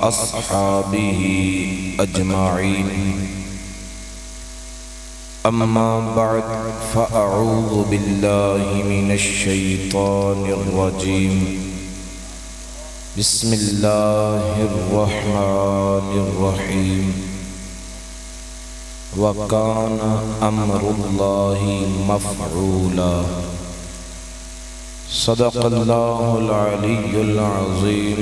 أصحابه أجمعين أما بعد فأعوذ بالله من الشيطان الرجيم بسم الله الرحمن الرحيم وكان أمر الله مفعولا صدق الله العلي العظيم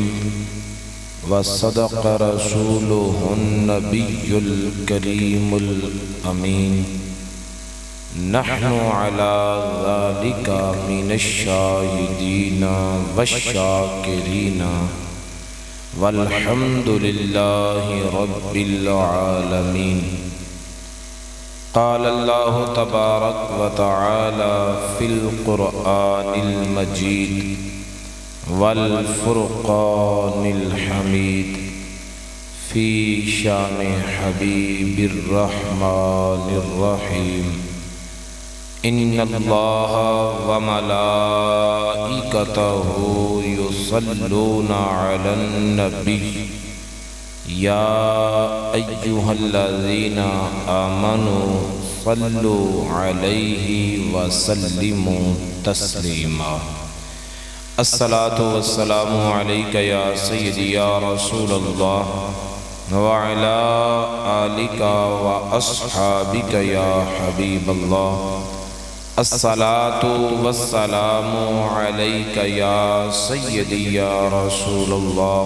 وصدق رسوله النبي الكريم الأمين نحن على ذلك من الشاهدين والشاكرين والحمد لله رب العالمين. قال الله تبارك وتعالى في القرآن المجيد والفرقان الحميد في شان حبيب الرحمن الرحيم إن الله وملائكته يصلون على النبي يا أيها الذين آمنوا صلوا عليه وسلموا تسليما. الصلاة والسلام عليك يا سيدي يا رسول الله وعلى آلك وأصحابك يا حبيب الله. الصلاة والسلام عليك يا سيدي يا رسول الله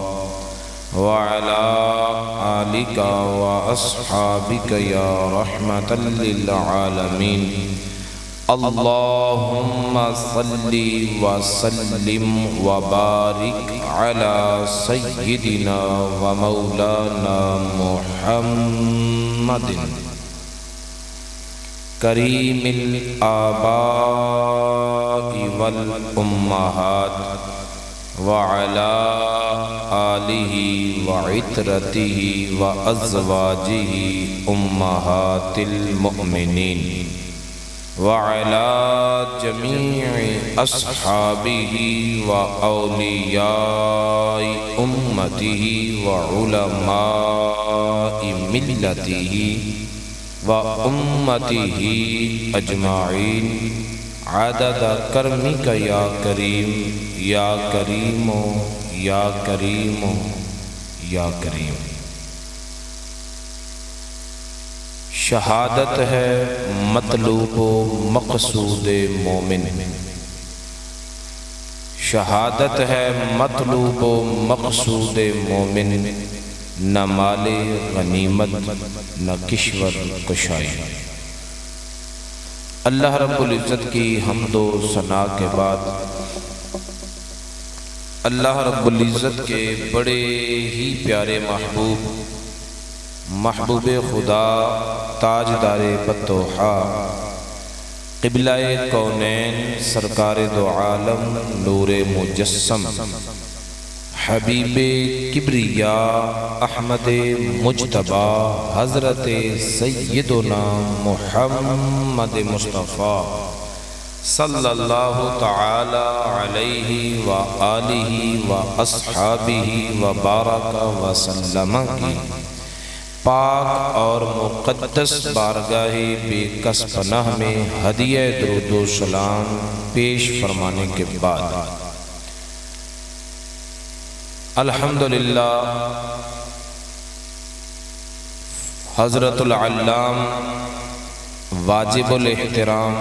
وعلى آلك وأصحابك يا رحمة للعالمين. اللهم صل وسلم وبارك على سيدنا ومولانا محمد كريم الآباء والأمهات وعلى آله وعترته وأزواجه أمهات المؤمنين وعلى جميع أصحابه وأولياء أمته وعلماء ملته وأمته أجمعين عدد كرمك يا كريم يا كريم يا كريم يا كريم. شہادت ہے مطلوب و مقصود مومن، شہادت ہے مطلوب و مقصود مومن، نہ مال غنیمت نہ کشور کشائی. اللہ رب العزت کی حمد و ثنا کے بعد اللہ رب العزت کے بڑے ہی پیارے محبوب خدا تاجدار فتوحا قبلہ کونین سرکار دو عالم نور مجسم حبیب کبریا احمد مجتبی حضرت سیدنا محمد مصطفیٰ صلی اللہ تعالی علیہ وآلہ واصحابہ وبارک وسلم کی پاک اور مقدس بارگاہ بے کس پناہ میں ہدیہ درود و سلام پیش فرمانے کے بعد الحمدللہ حضرت العلام واجب الاحترام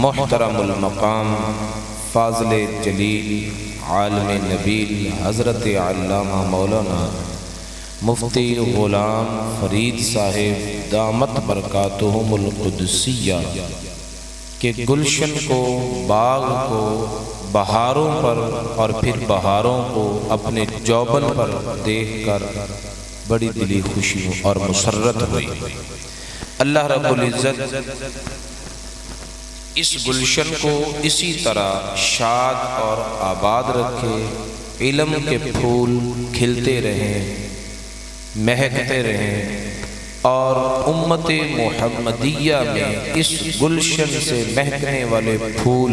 محترم المقام فاضل جلیل عالم نبیل حضرت علامہ مولانا مفتی غلام فرید صاحب دامت برکاتہم القدسیہ کے گلشن کو، باغ کو، بہاروں پر اور پھر بہاروں کو اپنے جوبن پر دیکھ کر بڑی دلی خوشی اور مسرت ہوئی. اللہ رب العزت اس گلشن کو اسی طرح شاد اور آباد رکھے، علم کے پھول کھلتے رہیں، مہکتے رہیں اور امت محمدیہ میں اس گلشن سے مہکنے والے پھول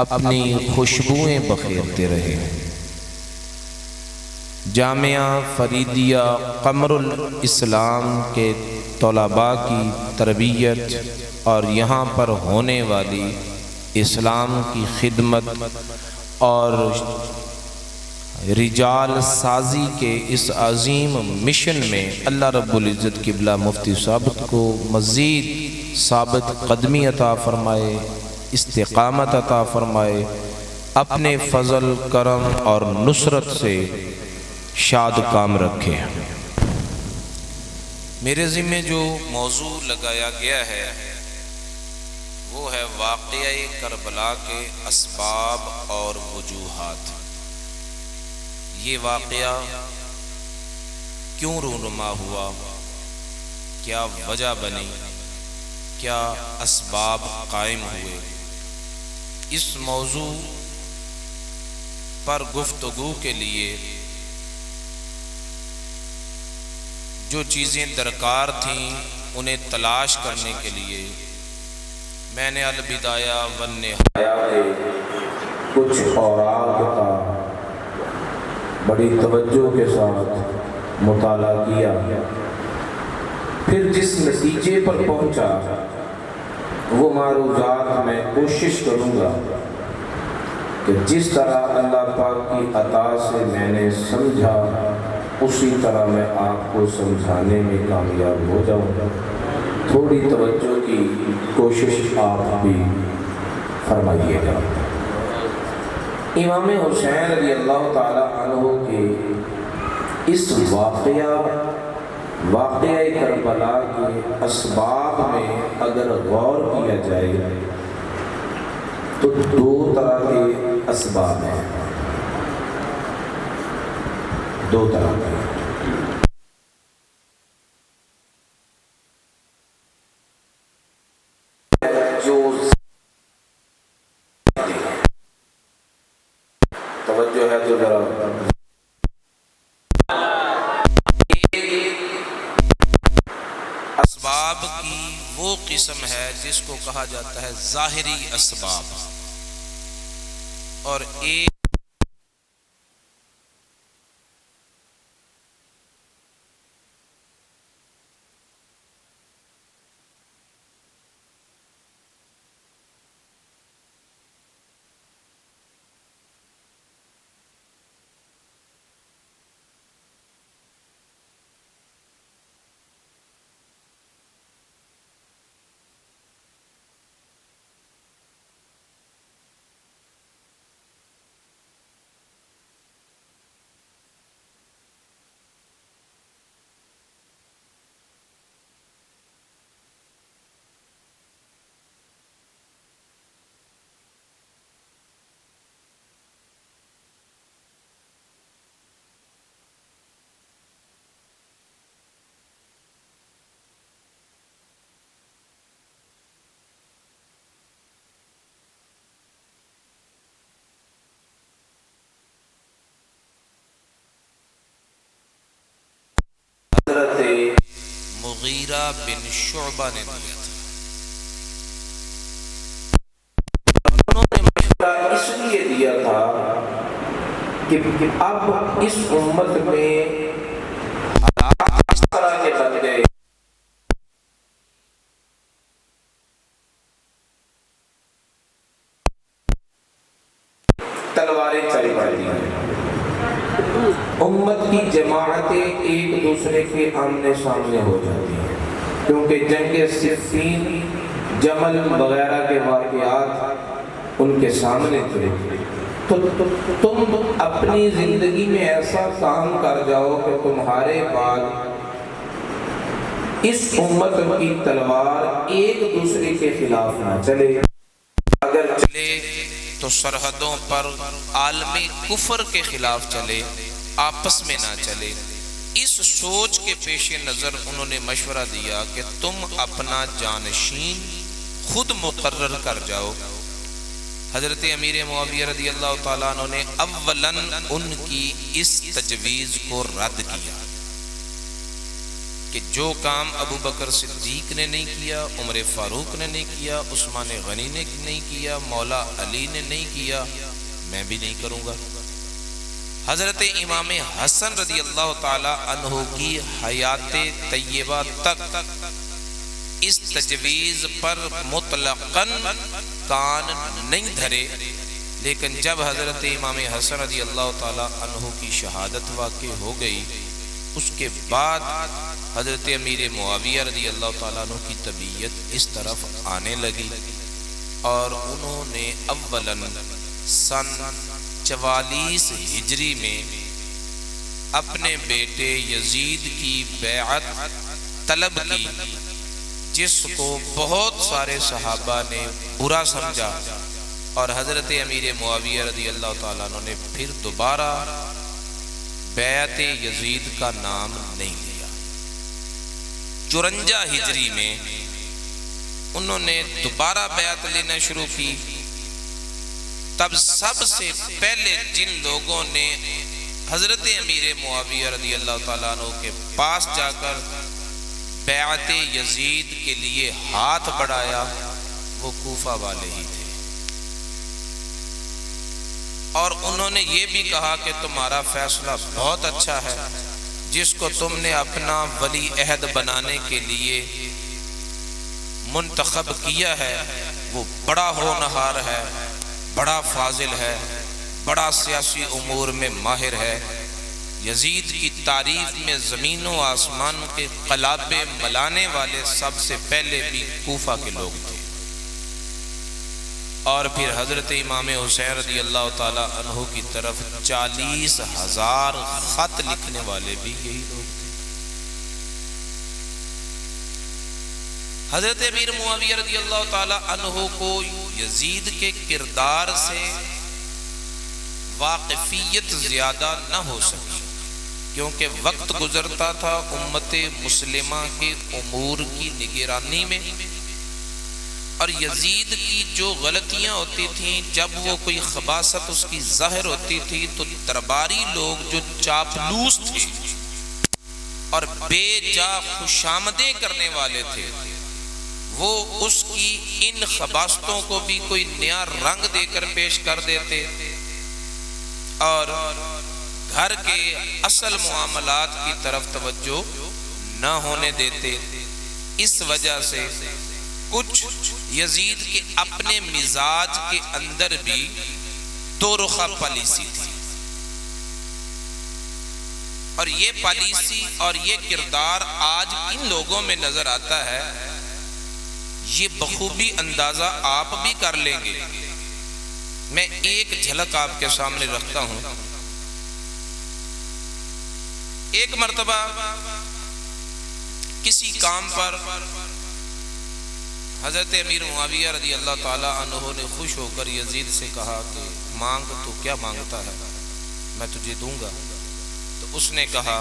اپنی خوشبوئیں بخیرتے رہے. جامعہ فریدیہ قمر الاسلام کے طلباء کی تربیت اور یہاں پر ہونے والی اسلام کی خدمت اور رجال سازی کے اس عظیم مشن میں اللہ رب العزت قبلہ مفتی صاحب کو مزید ثابت قدمی عطا فرمائے، استقامت عطا فرمائے، اپنے فضل کرم اور نصرت سے شاد کام رکھے۔ میرے ذمہ جو موضوع لگایا گیا ہے وہ ہے واقعہ کربلا کے اسباب اور وجوہات۔ یہ واقعہ کیوں رونما ہوا، کیا وجہ بنی، کیا اسباب قائم ہوئے، اس موضوع پر گفتگو کے لیے جو چیزیں درکار تھیں انہیں تلاش کرنے کے لیے میں نے البدایہ والنہایہ کے کچھ اوراق کا بڑی توجہ کے ساتھ مطالعہ کیا، پھر جس نتیجے پر پہنچا وہ معروضات میں کوشش کروں گا کہ جس طرح اللہ پاک کی عطا سے میں نے سمجھا اسی طرح میں آپ کو سمجھانے میں کامیاب ہو جاؤں گا۔ تھوڑی توجہ کی کوشش آپ بھی فرمائیے گا۔ امام حسین رضی اللہ تعالی عنہ کے اس واقعہ کربلا کے اسباب میں اگر غور کیا جائے تو دو طرح کے اسباب ہیں، دو طرح کے۔ توجہ ہے تو ذرا اسباب کی وہ قسم ہے جس کو کہا جاتا ہے ظاہری اسباب، اور ایک حضرت مغیرہ بن شعبہ نے دیا تھا۔ انہوں نے مشورہ اس لیے دیا تھا کہ اب اس امت میں حالات اس طرح کے بن گئے تلواریں چل پڑتی ہیں، امت کی جماعتیں ایک دوسرے کے آمنے سامنے ہو جاتی ہیں، کیونکہ جنگ صفین، جمل وغیرہ کے واقعات ان کے سامنے تھے۔ تو تم اپنی زندگی میں ایسا کام کر جاؤ کہ تمہارے بعد اس امت کی تلوار ایک دوسرے کے خلاف نہ چلے، اگر چلے تو سرحدوں پر عالمی کفر کے خلاف چلے، آپس میں نہ چلے۔ اس سوچ کے پیش نظر انہوں نے مشورہ دیا کہ تم اپنا جانشین خود مقرر کر جاؤ۔ حضرت امیر معاویہ رضی اللہ تعالیٰ عنہ نے اولاً ان کی اس تجویز کو رد کیا کہ جو کام ابو بکر صدیق نے نہیں کیا، عمر فاروق نے نہیں کیا، عثمان غنی نے نہیں کیا، مولا علی نے نہیں کیا، میں بھی نہیں کروں گا۔ حضرت امام حسن رضی اللہ تعالی عنہ کی حیات طیبہ تک اس تجویز پر مطلقاً کان نہیں دھرے، لیکن جب حضرت امام حسن رضی اللہ تعالی عنہ کی شہادت واقع ہو گئی، اس کے بعد حضرت امیر معاویہ رضی اللہ تعالیٰ عنہ کی طبیعت اس طرف آنے لگی، اور انہوں نے اولاً سن 44 ہجری میں اپنے بیٹے یزید کی بیعت طلب کی، جس کو بہت سارے صحابہ نے برا سمجھا، اور حضرت امیر معاویہ رضی اللہ تعالیٰ عنہ نے پھر دوبارہ بیعت یزید کا نام نہیں لیا۔ 54 ہجری میں انہوں نے دوبارہ بیعت لینا شروع کی۔ تب سب سے پہلے جن لوگوں نے حضرت امیر معاویہ رضی اللہ تعالیٰ عنہ کے پاس جا کر بیعت یزید کے لیے ہاتھ بڑھایا، وہ کوفہ والے ہی تھے، اور انہوں نے یہ بھی کہا کہ تمہارا فیصلہ بہت اچھا ہے، جس کو تم نے اپنا ولی عہد بنانے کے لیے منتخب کیا ہے وہ بڑا ہونہار ہے، بڑا فاضل ہے، بڑا سیاسی امور میں ماہر ہے، یزید کی تعریف میں زمین و آسمان کے قلابے ملانے والے سب سے پہلے بھی کوفہ کے لوگ تھے۔ اور پھر حضرت امام حسین رضی اللہ تعالی عنہ کی طرف 40,000 خط لکھنے والے بھی یہی لوگ تھے۔ حضرت امیر معاویہ رضی اللہ تعالی عنہ کو یزید کے کردار سے واقفیت زیادہ نہ ہو سکی، کیونکہ وقت گزرتا تھا امت مسلمہ کے امور کی نگرانی میں، اور یزید کی جو غلطیاں ہوتی تھیں، جب وہ کوئی خباثت اس کی ظاہر ہوتی تھی تو درباری لوگ جو چاپلوس تھے اور بے جا خوشامدیں کرنے والے تھے، وہ اس کی ان خباثتوں کو بھی کوئی نیا رنگ دے کر پیش کر دیتے، اور گھر کے اصل معاملات کی طرف توجہ نہ ہونے دیتے۔ اس وجہ سے کچھ یزید کے اپنے مزاج کے اندر بھی دو رخہ پالیسی تھی، اور یہ پالیسی اور یہ کردار آج ان لوگوں میں نظر آتا ہے۔ یہ بخوبی اندازہ آپ بھی کر لیں گے۔ میں ایک جھلک آپ کے سامنے رکھتا ہوں۔ ایک مرتبہ کسی کام پر حضرت امیر معاویہ رضی اللہ تعالی عنہ نے خوش ہو کر یزید سے کہا کہ مانگ تو کیا مانگتا ہے، میں تجھے دوں گا۔ تو اس نے کہا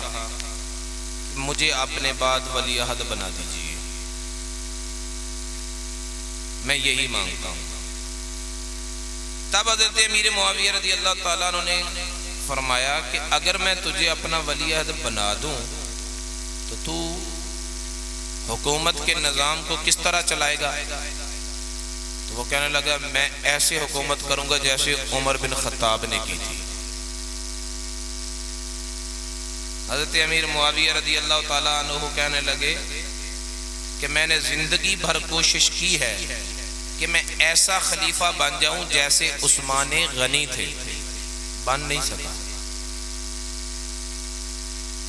مجھے اپنے بعد ولی عہد بنا دیجیے، میں یہی مانگتا ہوں۔ تب حضرت امیر معاویہ رضی اللہ تعالیٰ عنہ نے فرمایا کہ اگر میں تجھے اپنا ولی عہد بنا دوں تو حکومت کے نظام کو کس طرح چلائے گا؟ تو وہ کہنے لگا میں ایسے حکومت کروں گا جیسے عمر بن خطاب نے کی تھی۔ حضرت امیر معاویہ رضی اللہ تعالیٰ عنہ کہنے لگے کہ میں نے زندگی بھر کوشش کی ہے کہ میں ایسا خلیفہ بن جاؤں جیسے عثمان غنی تھے، بن نہیں سکا۔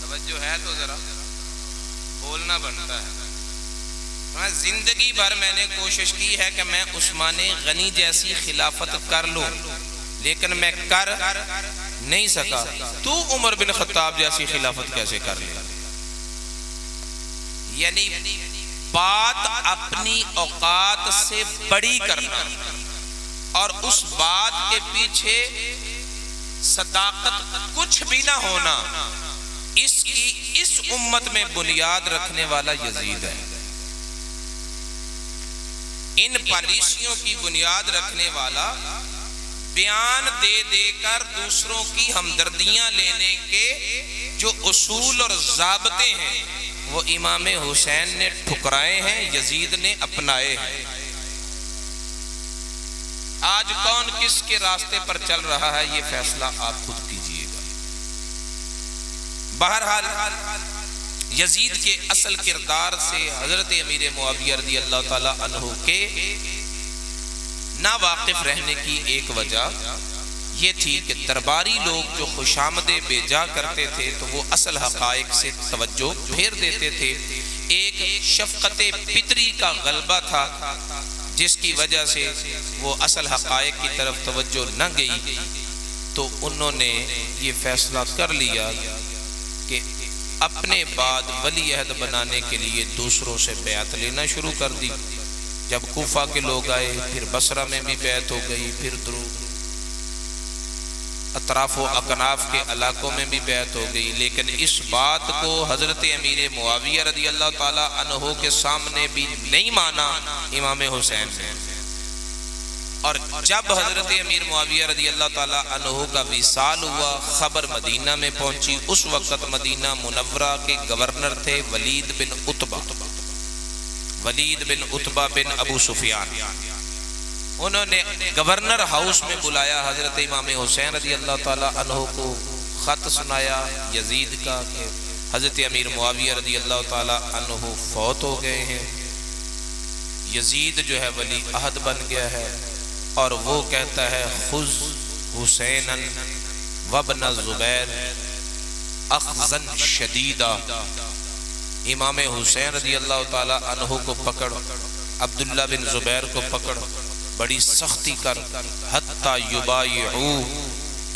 توجہ ہے تو ذرا بولنا بنتا ہے۔ زندگی بھر میں نے کوشش کی ہے کہ میں عثمان غنی جیسی خلافت کر لوں، لیکن میں کر نہیں سکا، تو عمر بن خطاب جیسی خلافت کیسے کر لیا؟ یعنی بات اپنی اوقات سے بڑی کرنا، اور اس بات کے پیچھے صداقت کچھ بھی نہ ہونا، اس امت میں بنیاد رکھنے والا یزید ہے۔ ان پالیسیوں کی بنیاد رکھنے والا بیان دے دے کر دوسروں کی ہمدردیاں لینے کے جو اصول اور ضابطے ہیں وہ امام حسین نے ٹھکرائے ہیں، یزید نے اپنائے ہیں۔ آج کون کس کے راستے پر چل رہا ہے یہ فیصلہ آپ خود کیجئے گا۔ بہرحال یزید کے اصل کردار سے حضرت امیر معاویہ رضی اللہ تعالی عنہ کے نا واقف رہنے کی ایک وجہ یہ تھی کہ درباری لوگ جو خوشامدیں بے جا کرتے تھے تو وہ اصل حقائق سے توجہ پھیر دیتے تھے. ایک شفقت پتری کا غلبہ تھا جس کی وجہ سے وہ اصل حقائق کی طرف توجہ نہ گئی. تو انہوں نے یہ فیصلہ کر لیا کہ اپنے بعد ولی عہد بنانے کے لیے دوسروں سے بیعت لینا شروع کر دی. جب کوفہ کے لوگ آئے پھر بصرہ میں بھی بیعت ہو گئی, پھر اطراف و اکناف کے علاقوں میں بھی بیعت ہو گئی. لیکن اس بات کو حضرت امیر معاویہ رضی اللہ تعالی عنہ کے سامنے بھی نہیں مانا امام حسین نے. اور جب حضرت امیر معاویہ رضی اللہ تعالی عنہ کا وصال ہوا, خبر مدینہ میں پہنچی. اس وقت مدینہ منورہ کے گورنر تھے ولید بن عتبہ بن ابو سفیان. انہوں نے گورنر ہاؤس میں بلایا حضرت امام حسین رضی اللہ تعالی عنہ کو, خط سنایا یزید کا کہ حضرت امیر معاویہ رضی اللہ تعالی عنہ فوت ہو گئے ہیں, یزید جو ہے ولی عہد بن گیا ہے, اور وہ کہتا ہے خذ حسینا وابن زبیر اخذا شدیدا. امام حسین رضی اللہ تعالی عنہ کو پکڑ, عبداللہ بن زبیر کو پکڑ, بڑی سختی کر, حتی یبایعو,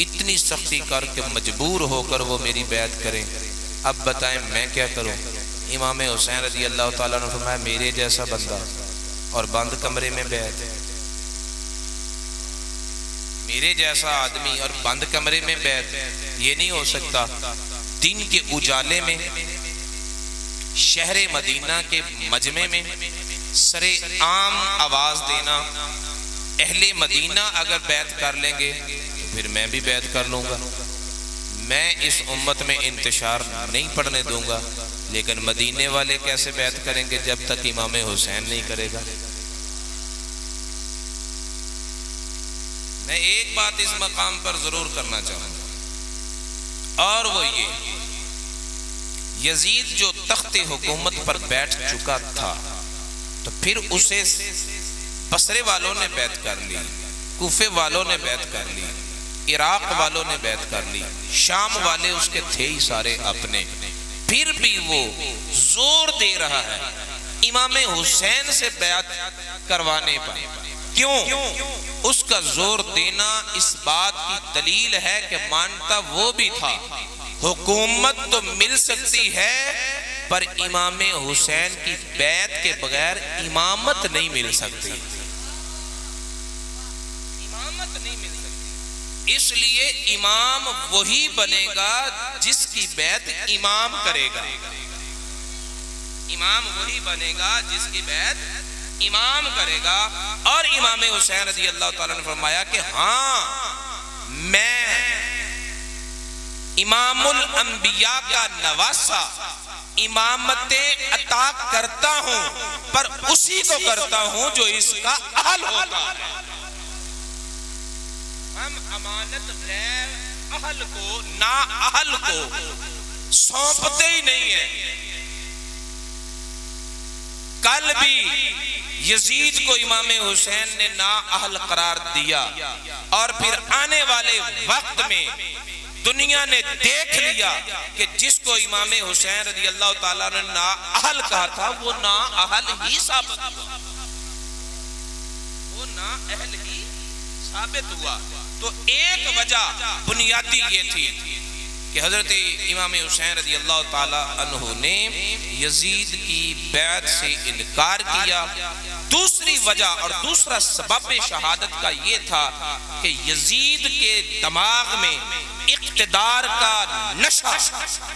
اتنی سختی کر کہ مجبور ہو کر وہ میری بیعت کریں. اب بتائیں میں کیا کروں؟ امام حسین رضی اللہ تعالیٰ نے فرمایا میرے جیسا بندہ اور بند کمرے میں بیعت, میرے جیسا آدمی اور بند کمرے میں بیعت, یہ نہیں ہو سکتا. دن کے اجالے میں شہر مدینہ کے مجمع میں سرے عام آواز دینا, اہل مدینہ اگر بیعت کر لیں گے تو پھر میں بھی بیعت کر لوں گا. میں اس امت میں انتشار نہیں پڑنے دوں گا, لیکن مدینے والے کیسے بیعت کریں گے جب تک امام حسین نہیں کرے گا. میں ایک بات اس مقام پر ضرور کرنا چاہوں گا, اور وہ یہ, یزید جو تخت حکومت پر بیٹھ چکا تھا تو پھر اسے بصرے والوں نے بیعت کر لی, کوفے والوں نے بیعت کر لی, عراق والوں نے بیعت کر لی, شام والے اس کے تھے ہی سارے اپنے, پھر بھی وہ زور دے رہا ہے امام حسین سے بیعت کروانے پر. کیوں؟ اس کا زور دینا اس بات کی دلیل ہے کہ مانتا وہ بھی تھا حکومت تو مل سکتی ہے پر امام حسین کی بیعت کے بغیر امامت نہیں مل سکتی, امامت نہیں مل سکتی. اس لیے امام وہی بنے گا جس کی بیعت امام کرے گا, امام وہی بنے گا جس کی بیعت امام کرے گا. اور امام حسین رضی اللہ تعالیٰ نے فرمایا کہ ہاں میں امام الانبیاء کا نواسا امامتیں عطا کرتا ہوں, پر اسی کو کرتا ہوں جو اس کا اہل ہوتا ہے. ہم امانت غیر اہل کو, نا اہل کو سونپتے ہی نہیں ہیں. کل بھی یزید کو امام حسین نے نا اہل قرار دیا, اور پھر آنے والے وقت میں دنیا نے دیکھ لیا کہ جس کو امام حسین رضی اللہ تعالیٰ نے نا اہل کہا تھا وہ نا اہل ہی ثابت ہوا, وہ نا اہل ہی ثابت ہوا. تو ایک وجہ بنیادی یہ تھی کہ حضرت امام حسین رضی اللہ تعالیٰ عنہ نے یزید کی بیعت سے انکار کیا. دوسری وجہ اور دوسرا سبب شہادت کا یہ تھا کہ یزید کے دماغ میں اقتدار کا نشہ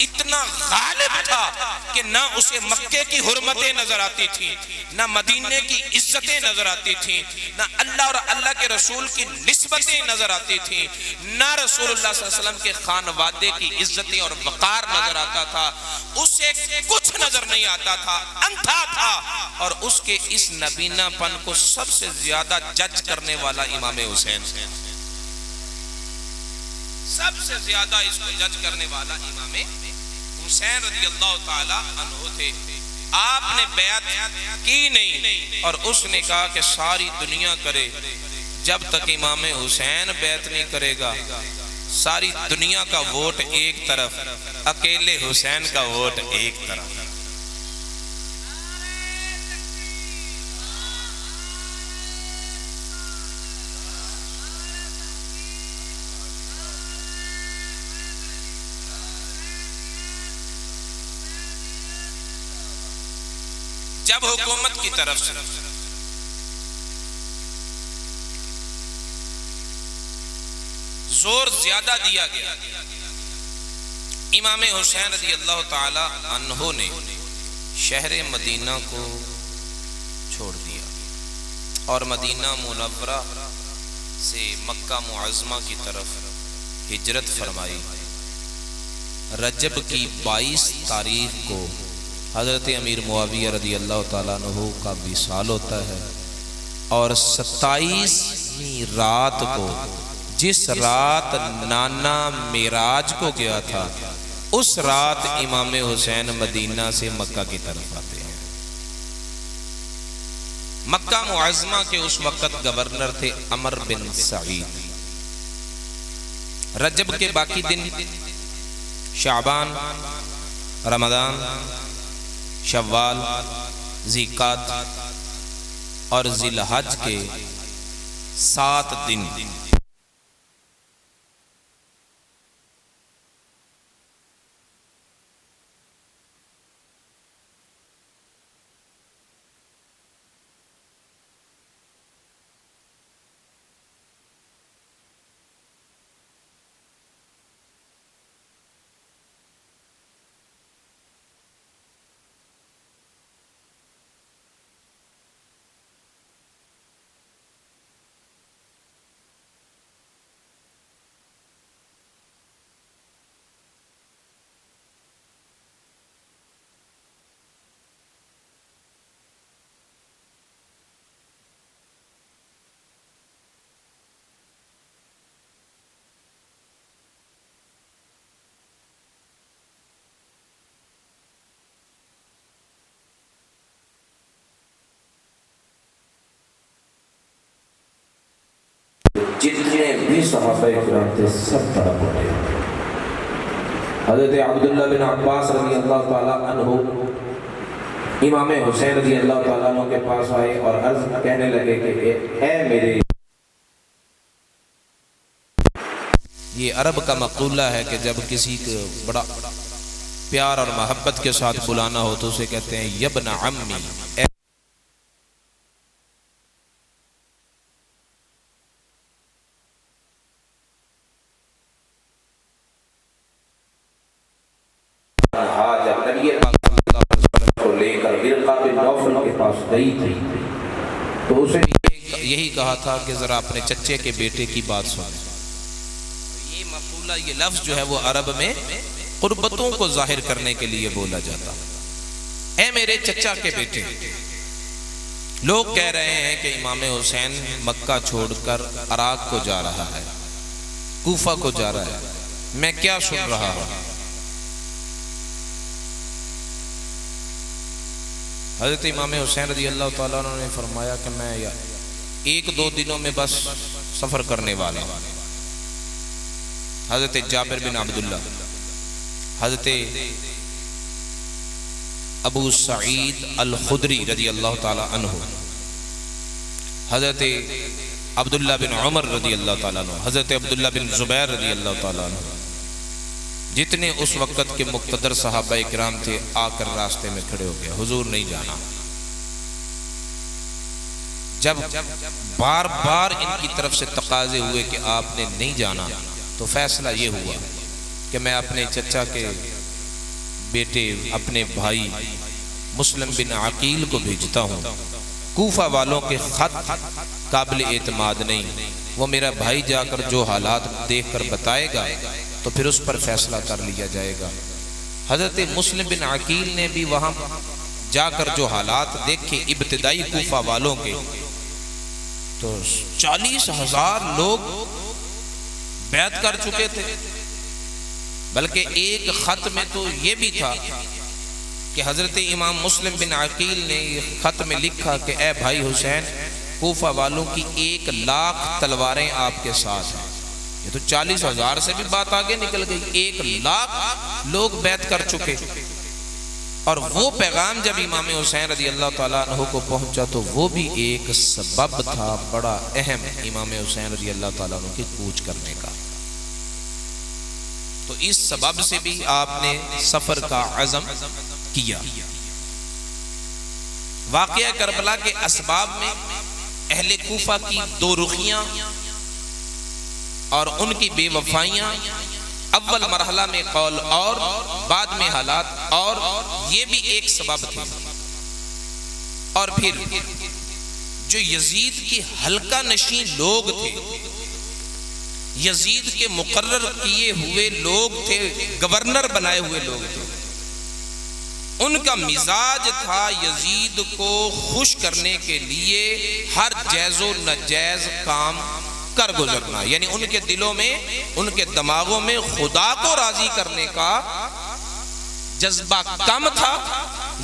اتنا غالب تھا کہ نہ اسے مکے کی حرمتیں نظر آتی تھیں, نہ مدینے کی عزتیں نظر آتی تھیں, نہ اللہ اور اللہ کے رسول کی نسبتیں نظر آتی تھیں, نہ رسول اللہ صلی اللہ علیہ وسلم کے خانوادے کی عزتیں اور وقار نظر آتا تھا. اسے کچھ نظر نہیں آتا تھا, اندھا تھا. اور اس کے اس نبینہ پن کو سب سے زیادہ جج کرنے والا امام حسین, سب سے زیادہ اس کو جج کرنے والا امام حسین رضی اللہ تعالی عنہ تھے. آپ نے بیعت کی نہیں اور اس نے کہا کہ ساری دنیا کرے، جب تک امام حسین بیعت نہیں کرے گا ساری دنیا کا ووٹ ایک طرف، اکیلے حسین کا ووٹ ایک طرف. جب حکومت کی طرف سے زور زیادہ دیا گیا، امام حسین رضی اللہ تعالی عنہ نے شہر مدینہ کو چھوڑ دیا اور مدینہ منورہ سے مکہ معظمہ کی طرف ہجرت فرمائی. رجب کی 22 تاریخ کو حضرت امیر معاویہ رضی اللہ تعالیٰ عنہ کا وصال ہوتا ہے اور 27ویں رات کو، جس رات نانا معراج کو گیا تھا، اس رات امام حسین مدینہ سے مکہ کی طرف آتے ہیں. مکہ معظمہ کے اس وقت گورنر تھے عمر بن سعید. رجب کے باقی دن شعبان، رمضان، شوال، ذیقعد اور ذی الحج کے 7 دن جتنے بھی صحابہ کرام تھے سب طرف ہوتے. حضرت عبداللہ بن عباس رضی اللہ تعالیٰ عنہ امام حسین رضی اللہ تعالیٰ عنہ کے پاس آئے اور عرض کہنے لگے کہ اے میرے. یہ عرب کا مقولہ ہے کہ جب کسی کو بڑا پیار اور محبت کے ساتھ بلانا ہو تو اسے کہتے ہیں یبن عمی. گئی تھی تو اسے یہی کہا تھا کہ ذرا اپنے چچے کے بیٹے کی بات سن. یہ مقولہ، یہ لفظ جو ہے وہ عرب میں قربتوں کو ظاہر کرنے کے لیے بولا جاتا. اے میرے چچا کے بیٹے. لوگ کہہ رہے ہیں کہ امام حسین مکہ چھوڑ کر عراق کو جا رہا ہے، کوفہ کو جا رہا ہے. میں کیا سن رہا ہوں؟ حضرت امام حسین رضی اللہ تعالیٰ عنہ نے فرمایا کہ میں 1-2 دنوں میں بس سفر کرنے والا ہوں. حضرت جابر بن عبداللہ، حضرت ابو سعید الخدری رضی اللہ تعالیٰ عنہ، حضرت عبداللہ بن عمر رضی اللہ تعالیٰ عنہ، حضرت عبداللہ بن زبیر رضی اللہ تعالیٰ عنہ، جتنے اس وقت کے مقتدر صحابہ اکرام تھے آ کر راستے میں کھڑے ہو گئے. حضور نہیں جانا. جب بار بار ان کی طرف سے تقاضے ہوئے کہ آپ نے نہیں جانا تو فیصلہ یہ ہوا کہ میں اپنے چچا کے بیٹے، اپنے بھائی مسلم بن عقیل کو بھیجتا ہوں. کوفہ والوں کے خط قابل اعتماد نہیں، وہ میرا بھائی جا کر جو حالات دیکھ کر بتائے گا تو پھر اس پر فیصلہ کر لیا جائے گا. حضرت مسلم بن عقیل نے بھی وہاں جا کر جو حالات دیکھے ابتدائی کوفہ والوں کے، تو 40,000 لوگ بیعت کر چکے تھے. بلکہ ایک خط میں تو یہ بھی تھا کہ حضرت امام مسلم بن عقیل نے یہ خط میں لکھا کہ اے بھائی حسین، کوفہ والوں کی 1,00,000 تلواریں آپ کے ساتھ ہیں۔ یہ تو 40,000 سے بھی بات آگے نکل گئی، 1,00,000 لوگ بیعت کر چکے۔ اور وہ پیغام جب امام حسین رضی اللہ تعالیٰ عنہ کو پہنچا تو وہ بھی ایک سبب تھا بڑا اہم امام حسین رضی اللہ تعالیٰ عنہ کی کوچ کرنے کا۔ تو اس سبب سے بھی آپ نے سفر کا عزم کیا۔ واقعہ کربلا کے اسباب میں اہل کوفہ کی 2 رخیاں اور ان کی بے وفائیاں، اول مرحلہ میں قول اور بعد میں حالات اور، یہ بھی ایک سبب تھے۔ اور پھر جو یزید کے حلقہ نشین لوگ تھے، یزید کے مقرر کیے ہوئے لوگ تھے، گورنر بنائے ہوئے لوگ تھے، ان کا مزاج تھا یزید کو خوش کرنے کے لیے ہر جائز و ناجائز کام کر گزرنا۔ یعنی ان کے دلوں میں، ان کے دماغوں میں خدا کو راضی کرنے کا جذبہ کم تھا،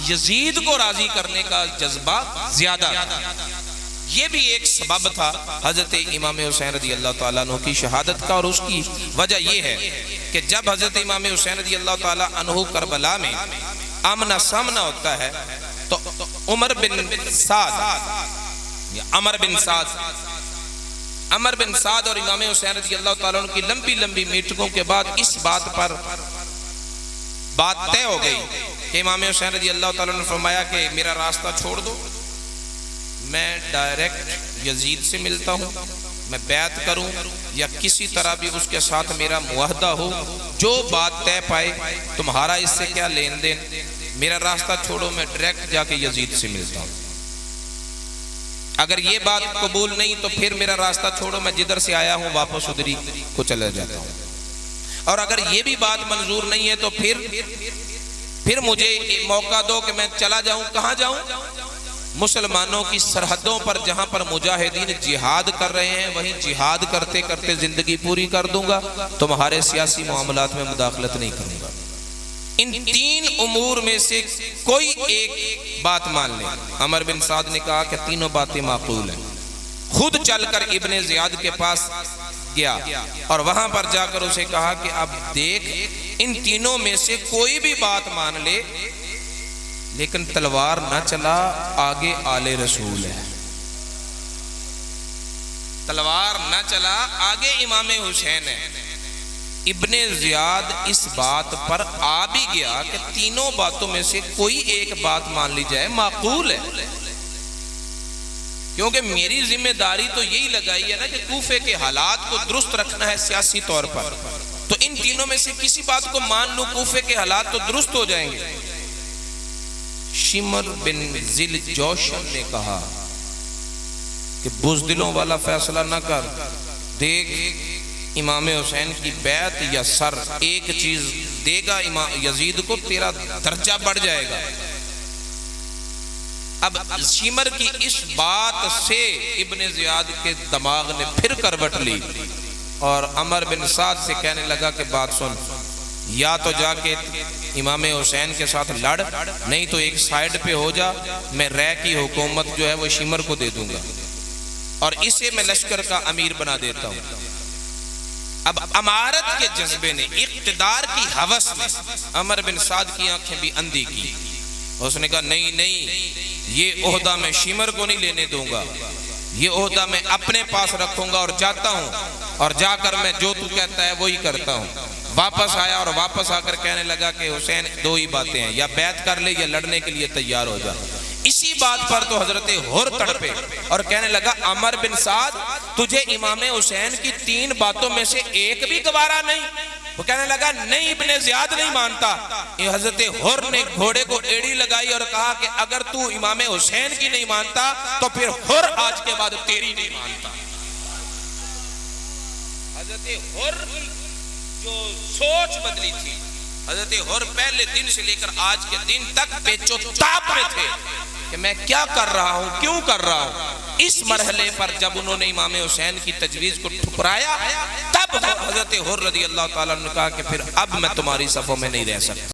یزید کو راضی کرنے کا جذبہ زیادہ تھا۔ یہ بھی ایک سبب تھا حضرت امام حسین رضی اللہ تعالیٰ عنہ کی شہادت کا۔ اور اس کی وجہ یہ ہے کہ جب حضرت امام حسین رضی اللہ تعالیٰ عنہ کربلا میں آمنا سامنا ہوتا ہے تو عمر بن سعد اور امام حسین رضی اللہ تعالیٰ عنہ کی لمبی لمبی میٹنگوں کے بعد اس بات پر بات طے ہو گئی کہ امام حسین رضی اللہ تعالیٰ عنہ نے فرمایا کہ میرا راستہ چھوڑ دو، میں ڈائریکٹ یزید سے ملتا ہوں، میں بیعت کروں یا کسی طرح بھی اس کے ساتھ میرا معاہدہ ہو، جو بات طے پائے، تمہارا اس سے کیا لین دین، میرا راستہ چھوڑو، میں ڈائریکٹ جا کے یزید سے ملتا ہوں۔ اگر یہ بات قبول نہیں تو پھر میرا راستہ چھوڑو، میں جدھر سے آیا ہوں واپس ادھر ہی کو چلا جاتا ہوں۔ اور اگر یہ بھی بات منظور نہیں ہے تو پھر مجھے موقع دو کہ میں چلا جاؤں۔ کہاں جاؤں؟ مسلمانوں کی سرحدوں پر، جہاں پر مجاہدین جہاد کر رہے ہیں، وہیں جہاد کرتے کرتے زندگی پوری کر دوں گا، تمہارے سیاسی معاملات میں مداخلت نہیں کروں گا۔ ان 3 امور میں سے کوئی ایک بات مان لیں۔ عمر بن سعد نے کہا کہ تینوں باتیں معقول ہیں۔ خود چل کر ابن زیاد کے پاس گیا اور وہاں پر جا کر اسے کہا کہ اب دیکھ، ان تینوں میں سے کوئی بھی بات مان لے، لیکن تلوار نہ چلا، آگے آل رسول ہے۔ تلوار نہ چلا، آگے امام حسین ہے۔ ابن زیاد اس بات پر آ بھی گیا کہ تینوں باتوں میں سے کوئی ایک بات مان لی جائے، معقول ہے، کیونکہ میری ذمہ داری تو یہی لگائی ہے نا کہ کوفے کے حالات کو درست رکھنا ہے سیاسی طور پر، تو ان تینوں میں سے کسی بات کو مان لوں، کوفے کے حالات تو درست ہو جائیں گے۔ شمر بن ذل جوشن نے کہا کہ بزدلوں والا فیصلہ نہ کر، دیکھ امام حسین کی بیعت یا سر، ایک چیز دے گا یزید کو، تیرا درجہ بڑھ جائے گا۔ اب شمر کی اس بات سے ابن زیاد کے دماغ نے پھر کروٹ لی اور عمر بن سعد سے کہنے لگا کہ بات سن، یا تو جا کے امام حسین کے ساتھ لڑ، نہیں تو ایک سائیڈ پہ ہو جا، میں رے کی حکومت جو ہے وہ شمر کو دے دوں گا اور اسے میں لشکر کا امیر بنا دیتا ہوں۔ اب امارت کے جذبے نے، اقتدار کی ہوس نے عمر بن سعد کی آنکھیں بھی اندھی کی۔ اس نے کہا نہیں، یہ عہدہ میں شمر کو نہیں لینے دوں گا، یہ عہدہ میں اپنے پاس رکھوں گا اور جاتا ہوں، اور جا کر میں جو تو کہتا ہے وہی کرتا ہوں۔ واپس آیا اور واپس آ کر کہنے لگا کہ حسین 2 ہی باتیں ہیں، یا بیعت کر لے یا لڑنے کے لیے تیار ہو جا۔ اسی بات پر تو حضرت حر تڑپے اور کہنے لگا عمر بن سعد، تجھے امام حسین کی 3 باتوں میں سے ایک بھی گوارا نہیں؟ وہ کہنے لگا نہیں، ابن زیاد نہیں مانتا۔ یہ حضرت حر نے گھوڑے کو ایڑی لگائی اور کہا کہ اگر تو امام حسین کی نہیں مانتا تو پھر حر آج کے بعد تیری نہیں مانتا۔ حضرت حر کی جو سوچ بدلی تھی، حضرت حر پہلے دن سے لے کر آج کے دن تک پیچو تاپ میں تھے کہ میں کیا کر رہا ہوں، کیوں کر رہا ہوں۔ اس مرحلے پر جب انہوں نے امام حسین کی تجویز کو ٹھکرایا، تب تب حضرت حر رضی اللہ تعالیٰ نے کہا کہ پھر اب میں تمہاری صفوں میں نہیں رہ سکتا۔